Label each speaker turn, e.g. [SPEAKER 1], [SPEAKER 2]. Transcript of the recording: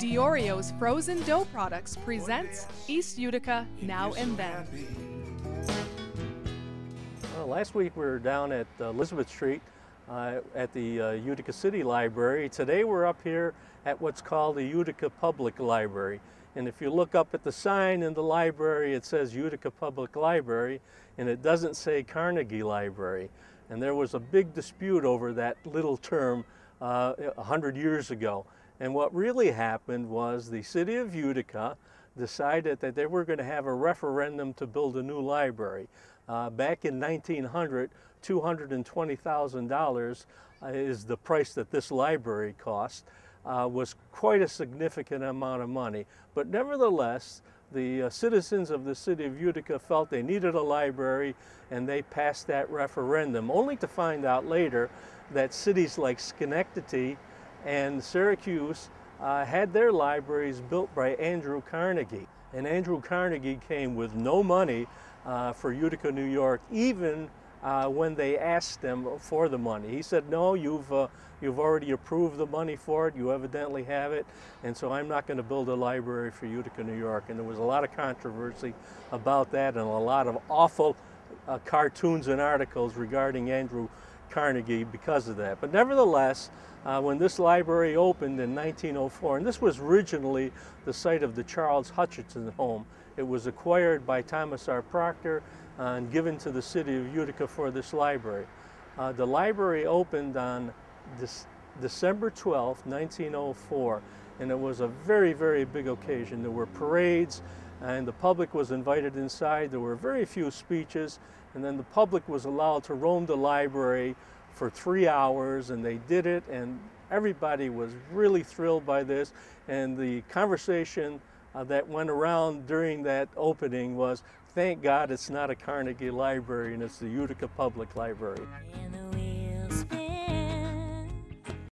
[SPEAKER 1] Diorio's Frozen Dough Products presents East Utica Now and Then.
[SPEAKER 2] Well, last week we were down at Elizabeth Street at the Utica City Library. Today we're up here at what's called the Utica Public Library. And if you look up at the sign in the library, it says Utica Public Library, and it doesn't say Carnegie Library. And there was a big dispute over that little term 100 years ago. And what really happened was the city of Utica decided that they were going to have a referendum to build a new library. Back in 1900, $220,000 is the price that this library cost. Was quite a significant amount of money. But nevertheless, the citizens of the city of Utica felt they needed a library, and they passed that referendum, only to find out later that cities like Schenectady and Syracuse had their libraries built by Andrew Carnegie. And Andrew Carnegie came with no money for Utica, New York, even when they asked him for the money. He said, no, you've already approved the money for it, you evidently have it, and so I'm not going to build a library for Utica, New York. And there was a lot of controversy about that, and a lot of awful cartoons and articles regarding Andrew Carnegie because of that. But nevertheless, when this library opened in 1904, and this was originally the site of the Charles Hutchinson home, it was acquired by Thomas R. Proctor and given to the city of Utica for this library. The library opened on December 12, 1904, and it was a very, very big occasion. There were parades, and the public was invited inside. There were very few speeches, and then the public was allowed to roam the library for 3 hours, and they did it, and everybody was really thrilled by this. And the conversation that went around during that opening was, thank God it's not a Carnegie Library and it's the Utica Public Library.